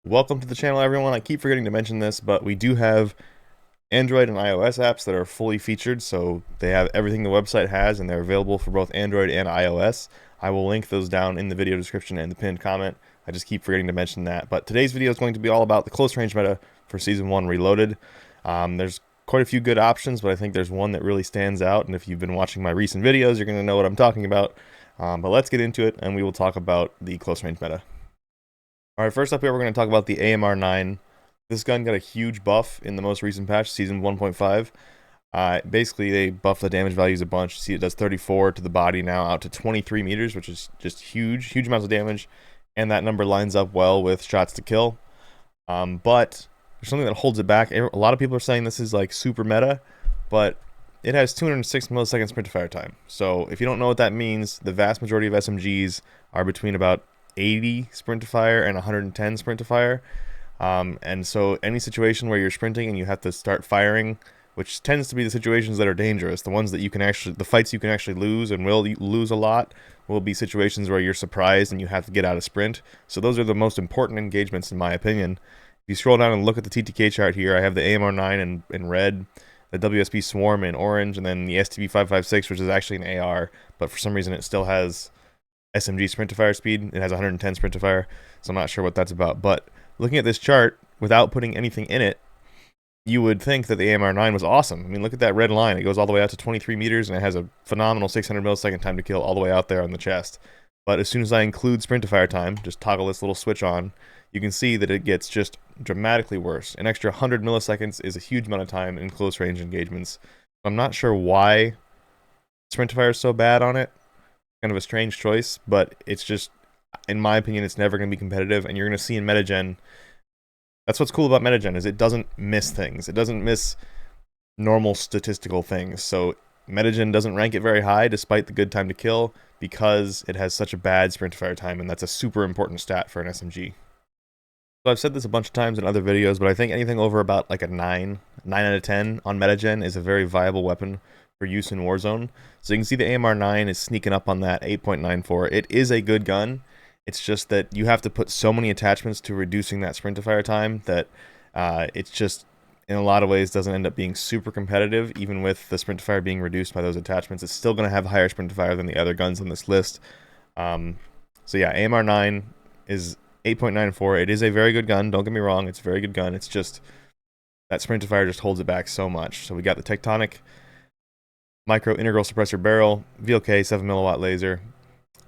Welcome to the channel, everyone. I keep forgetting to mention this, but we do have Android and iOS apps that are fully featured, so they have everything the website has, and they're available for both Android and iOS. I will link those down in the video description and the pinned comment. I just keep forgetting to mention that. But today's video is going to be all about the close range meta for Season 1 Reloaded. There's quite a few good options, but I think there's one that really stands out, and if you've been watching my recent videos, you're going to know what I'm talking about. But let's get into it, and we will talk about the close range meta. Alright, first up here, we're going to talk about the AMR9. This gun got a huge buff in the most recent patch, Season 1.5. Basically, they buffed the damage values a bunch. You see, it does 34 to the body now, out to 23 meters, which is just huge amounts of damage. And that number lines up well with shots to kill. But there's something that holds it back. A lot of people are saying this is like super meta, but it has 206 millisecond sprint to fire time. So if you don't know what that means, the vast majority of SMGs are between about 80 sprint to fire and 110 sprint to fire. And so any situation where you're sprinting and you have to start firing, which tends to be the situations that are dangerous, the ones that you can actually, the fights you can actually lose and will lose a lot, will be situations where you're surprised and you have to get out of sprint. So those are the most important engagements in my opinion. If you scroll down and look at the TTK chart here, I have the AMR9 in red, the WSP Swarm in orange, and then the STB556, which is actually an AR, but for some reason it still has SMG sprint to fire speed. It has 110 sprint to fire, so I'm not sure what that's about. But looking at this chart, without putting anything in it, you would think that the AMR9 was awesome. I mean, look at that red line. It goes all the way out to 23 meters, and it has a phenomenal 600 millisecond time to kill all the way out there on the chest. But as soon as I include sprint to fire time, just toggle this little switch on, you can see that it gets just dramatically worse. An extra 100 milliseconds is a huge amount of time in close range engagements. I'm not sure why sprint to fire is so bad on it. Kind of a strange choice, but it's just, in my opinion, it's never going to be competitive. And you're going to see in MetaGen, that's what's cool about MetaGen, is it doesn't miss things. It doesn't miss normal statistical things. So MetaGen doesn't rank it very high despite the good time to kill because it has such a bad sprint to fire time, and that's a super important stat for an SMG. So I've said this a bunch of times in other videos, but I think anything over about like a 9 out of 10 on MetaGen is a very viable weapon for use in Warzone. So you can see the AMR9 is sneaking up on that 8.94. It is a good gun. It's just that you have to put so many attachments to reducing that sprint to fire time that it's just, in a lot of ways, doesn't end up being super competitive. Even with the sprint to fire being reduced by those attachments, it's still going to have higher sprint to fire than the other guns on this list. So yeah, AMR9 is 8.94. It is a very good gun. Don't get me wrong. It's a very good gun. It's just that sprint to fire just holds it back so much. So we got the Tectonic micro integral suppressor barrel, VLK 7 milliwatt laser,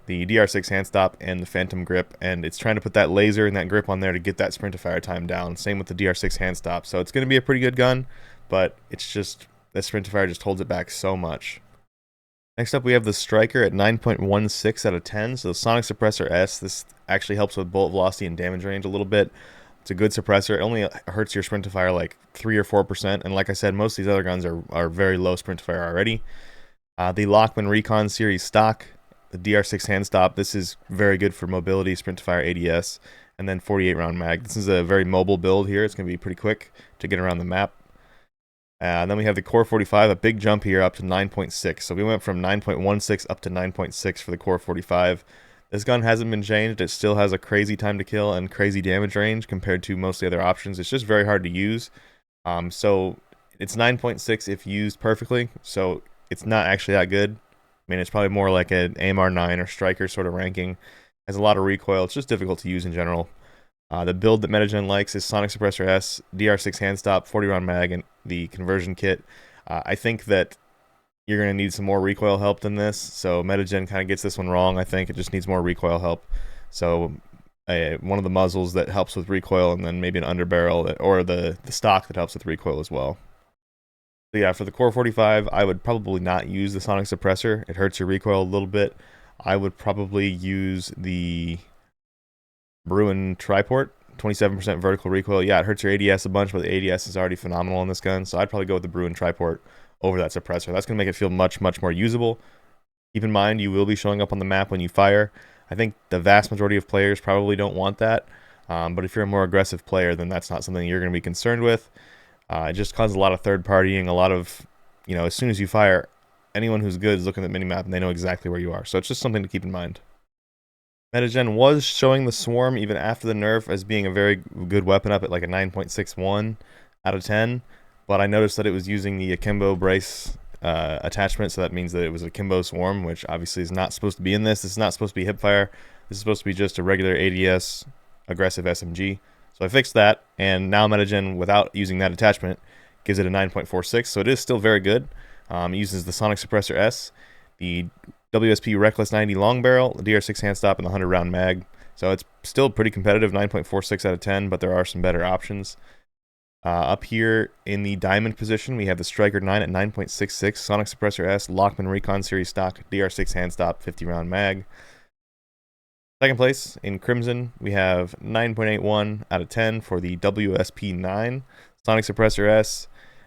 the DR6 hand stop, and the Phantom grip, and it's trying to put that laser and that grip on there to get that sprint to fire time down. Same with the DR6 hand stop. So it's going to be a pretty good gun, but it's just that sprint to fire just holds it back so much. Next up, we have the Striker at 9.16 out of 10. So the Sonic Suppressor S, this actually helps with bullet velocity and damage range a little bit. It's a good suppressor. It only hurts your sprint to fire like 3 or 4%. And like I said, most of these other guns are very low sprint to fire already. The Lockman Recon Series stock, the DR6 hand stop. This is very good for mobility, sprint to fire ADS. And then 48 round mag. This is a very mobile build here. It's going to be pretty quick to get around the map. And then we have the Core 45, a big jump here up to 9.6. So we went from 9.16 up to 9.6 for the Core 45. This gun hasn't been changed. It still has a crazy time to kill and crazy damage range compared to most of the other options. It's just very hard to use. So it's 9.6 if used perfectly. So it's not actually that good. I mean, it's probably more like an AMR9 or Striker sort of ranking. Has a lot of recoil. It's just difficult to use in general. The build that MetaGen likes is Sonic Suppressor S, DR6 hand stop, 40 round mag, and the conversion kit. I think that you're going to need some more recoil help than this. So MetaGen kind of gets this one wrong. I think it just needs more recoil help. So one of the muzzles that helps with recoil, and then maybe an underbarrel or the stock that helps with recoil as well. So yeah, for the Core 45, I would probably not use the Sonic Suppressor. It hurts your recoil a little bit. I would probably use the Bruin Triport, 27% vertical recoil. Yeah, it hurts your ADS a bunch, but the ADS is already phenomenal on this gun. So I'd probably go with the Bruin Triport over that suppressor. That's going to make it feel much more usable. Keep in mind, you will be showing up on the map when you fire. I think the vast majority of players probably don't want that. But if you're a more aggressive player, then that's not something you're going to be concerned with. It just causes a lot of third partying, a lot of, as soon as you fire, anyone who's good is looking at the minimap and they know exactly where you are. So it's just something to keep in mind. MetaGen was showing the Swarm even after the nerf as being a very good weapon, up at like a 9.61 out of 10, but I noticed that it was using the akimbo brace attachment, so that means that it was a akimbo Swarm, which obviously is not supposed to be in this. This is not supposed to be hipfire. This is supposed to be just a regular ADS aggressive SMG. So I fixed that, and now MetaGen, without using that attachment, gives it a 9.46, so it is still very good. It uses the Sonic Suppressor S, the WSP Reckless 90 long barrel, the DR6 hand stop, and the 100 round mag. So it's still pretty competitive, 9.46 out of 10, but there are some better options. Up here in the diamond position, we have the Striker 9 at 9.66, Sonic Suppressor S, Lockman Recon Series stock, DR6 hand stop, 50 round mag. Second place in Crimson, we have 9.81 out of 10 for the WSP9, Sonic Suppressor S,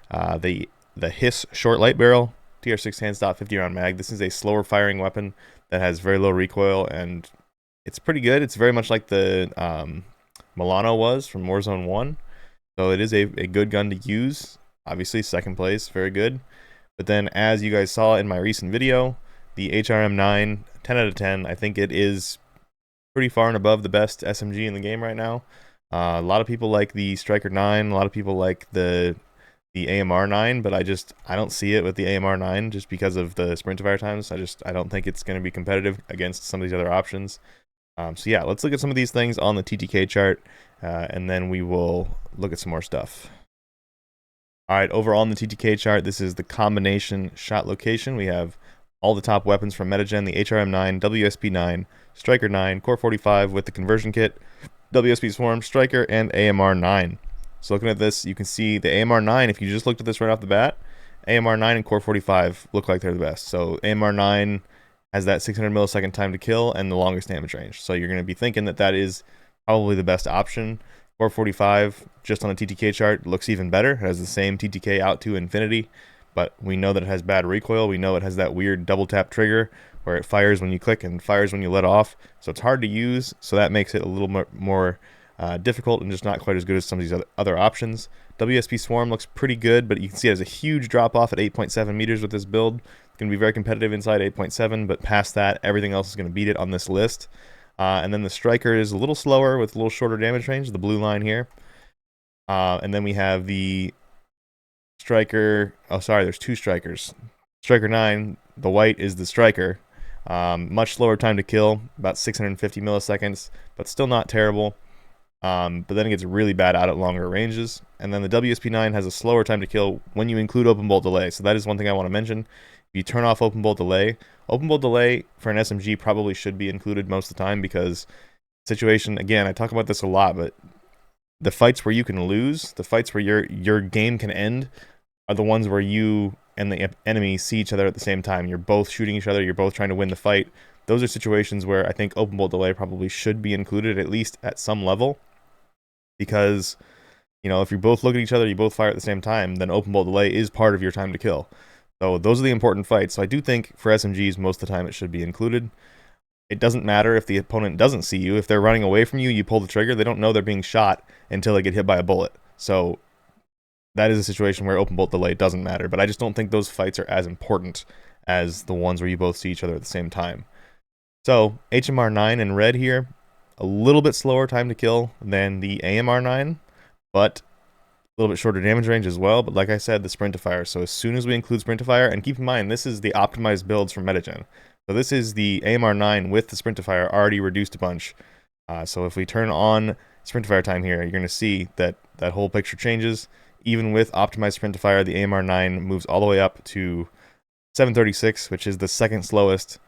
the Hiss short light barrel, TR6 hand stop, 50 round mag. This is a slower firing weapon that has very low recoil, and it's pretty good. It's very much like the Milano was from Warzone 1. So it is a good gun to use. Obviously, second place, very good. But then, as you guys saw in my recent video, the HRM9, 10 out of 10. I think it is pretty far and above the best SMG in the game right now. A lot of people like the Striker 9. A lot of people like the AMR9, but I don't see it with the AMR9 just because of the sprint to fire times. I don't think it's going to be competitive against some of these other options. So yeah, let's look at some of these things on the TTK chart, and then we will look at some more stuff. All right, over on the TTK chart, this is the combination shot location. We have all the top weapons from MetaGen: the HRM9, WSP9, Striker 9, Core 45 with the conversion kit, WSP Swarm, Striker, and AMR9. So looking at this, you can see the AMR9, if you just looked at this right off the bat, AMR9 and Core 45 look like they're the best. So AMR9 has that 600 millisecond time to kill and the longest damage range. So you're going to be thinking that that is probably the best option. Core 45, just on the TTK chart, looks even better. It has the same TTK out to infinity, but we know that it has bad recoil. We know it has that weird double tap trigger where it fires when you click and fires when you let off. So it's hard to use, so that makes it a little more difficult and just not quite as good as some of these other options. WSP Swarm looks pretty good, but you can see it has a huge drop off at 8.7 meters with this build. It's going to be very competitive inside 8.7, but past that, everything else is going to beat it on this list. And then the Striker is a little slower with a little shorter damage range, the blue line here. And then we have the Striker, oh sorry, there's two Strikers. Striker 9, the white is the Striker. Much slower time to kill, about 650 milliseconds, but still not terrible. But then it gets really bad out at longer ranges. And then the WSP9 has a slower time to kill when you include open bolt delay. So that is one thing I want to mention. If you turn off open bolt delay for an SMG probably should be included most of the time, because situation, again, I talk about this a lot, but the fights where you can lose, the fights where your game can end, are the ones where you and the enemy see each other at the same time. You're both shooting each other, you're both trying to win the fight. Those are situations where I think open bolt delay probably should be included, at least at some level. Because, you know, if you both look at each other, you both fire at the same time, then open bolt delay is part of your time to kill. So those are the important fights. So I do think for SMGs, most of the time it should be included. It doesn't matter if the opponent doesn't see you. If they're running away from you, you pull the trigger. They don't know they're being shot until they get hit by a bullet. So that is a situation where open bolt delay doesn't matter. But I just don't think those fights are as important as the ones where you both see each other at the same time. So HMR9 in red here, a little bit slower time to kill than the AMR9, but a little bit shorter damage range as well. But like I said, the sprint to fire. So as soon as we include sprint to fire, and keep in mind, this is the optimized builds from MetaGen. So this is the AMR9 with the sprint to fire already reduced a bunch. So if we turn on sprint to fire time here, you're going to see that that whole picture changes. Even with optimized sprint to fire, the AMR9 moves all the way up to 736, which is the second slowest,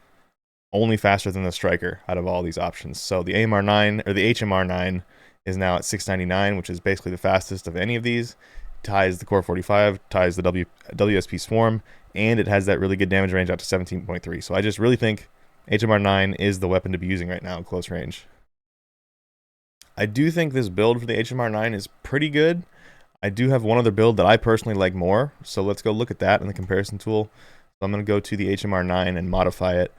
only faster than the Striker out of all these options. So the AMR9, or the HMR9, is now at 699, which is basically the fastest of any of these. Ties the Core 45, ties the WSP Swarm, and it has that really good damage range out to 17.3. So I just really think HMR9 is the weapon to be using right now at close range. I do think this build for the HMR9 is pretty good. I do have one other build that I personally like more, so let's go look at that in the comparison tool. So I'm going to go to the HMR9 and modify it.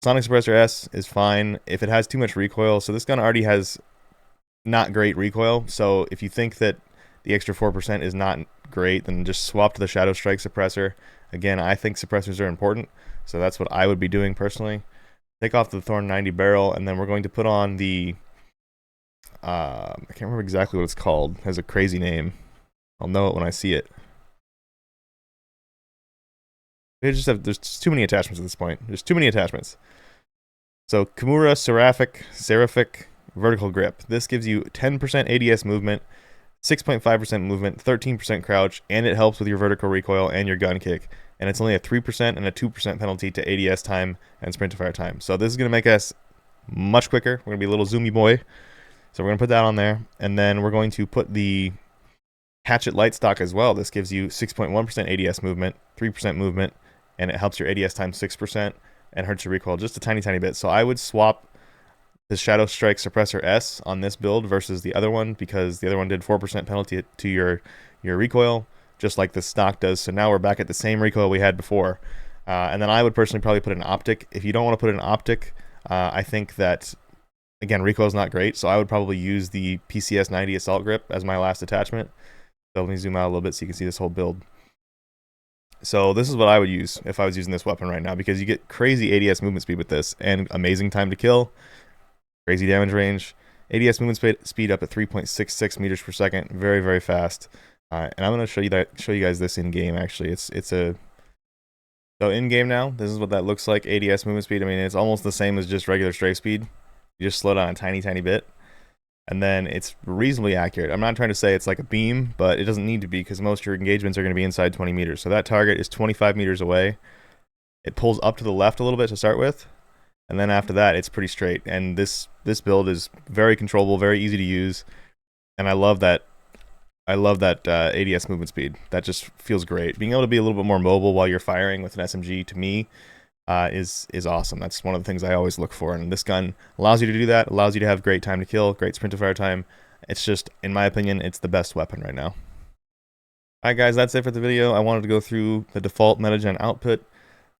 Sonic Suppressor S is fine if it has too much recoil. So this gun already has not great recoil. So if you think that the extra 4% is not great, then just swap to the Shadow Strike suppressor. Again, I think suppressors are important, so that's what I would be doing personally. take off the Thorn 90 barrel, and then we're going to put on the, I can't remember exactly what it's called. It has a crazy name. I'll know it when I see it. There's too many attachments at this point. There's too many attachments. So Kimura Seraphic Vertical Grip. This gives you 10% ADS movement, 6.5% movement, 13% crouch, and it helps with your vertical recoil and your gun kick. And it's only a 3% and a 2% penalty to ADS time and sprint to fire time. So this is going to make us much quicker. We're going to be a little zoomy boy. So we're going to put that on there. And then we're going to put the Hatchet Light Stock as well. This gives you 6.1% ADS movement, 3% movement, and it helps your ADS time 6% and hurts your recoil just a tiny, tiny bit. So I would swap the Shadow Strike Suppressor S on this build versus the other one, because the other one did 4% penalty to your recoil, just like the stock does. So now we're back at the same recoil we had before. And then I would personally probably put an optic. If you don't want to put an optic, I think that, again, recoil is not great, so I would probably use the PCS 90 Assault Grip as my last attachment. So let me zoom out a little bit so you can see this whole build. So this is what I would use if I was using this weapon right now, because you get crazy ADS movement speed with this, and amazing time to kill, crazy damage range, ADS movement speed up at 3.66 meters per second, very, very fast. And I'm going to show you guys this in game. Actually, so in game now, this is what that looks like. ADS movement speed. I mean, it's almost the same as just regular strafe speed. You just slow down a tiny, tiny bit, and then it's reasonably accurate. I'm not trying to say it's like a beam, but it doesn't need to be, because most of your engagements are going to be inside 20 meters. So that target is 25 meters away. It pulls up to the left a little bit to start with, and then after that, it's pretty straight. And this build is very controllable, very easy to use, and I love that. ADS movement speed. That just feels great. Being able to be a little bit more mobile while you're firing with an SMG, to me, is awesome. That's one of the things I always look for, and this gun allows you to do that. Allows you to have great time to kill, great sprint to fire time. It's just, in my opinion, it's the best weapon right now. Alright guys, that's it for the video. I wanted to go through the default MetaGen output,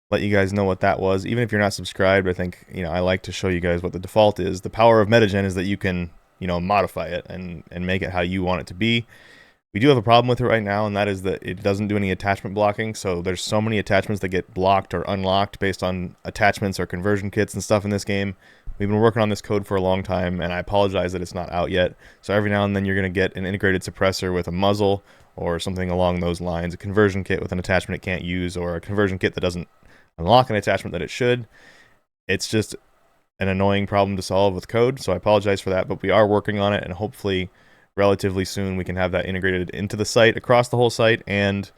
let you guys know what that was. Even if you're not subscribed, I think, I like to show you guys what the default is. The power of MetaGen is that you can, modify it and make it how you want it to be. We do have a problem with it right now, and that is that it doesn't do any attachment blocking. So there's so many attachments that get blocked or unlocked based on attachments or conversion kits and stuff in this game. We've been working on this code for a long time, and I apologize that it's not out yet. So every now and then you're going to get an integrated suppressor with a muzzle or something along those lines, a conversion kit with an attachment it can't use, or a conversion kit that doesn't unlock an attachment that it should. It's just an annoying problem to solve with code, so I apologize for that, but we are working on it, and hopefully relatively soon we can have that integrated into the site, across the whole site, and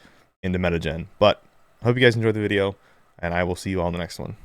into MetaGen. But I hope you guys enjoyed the video, and I will see you all in the next one.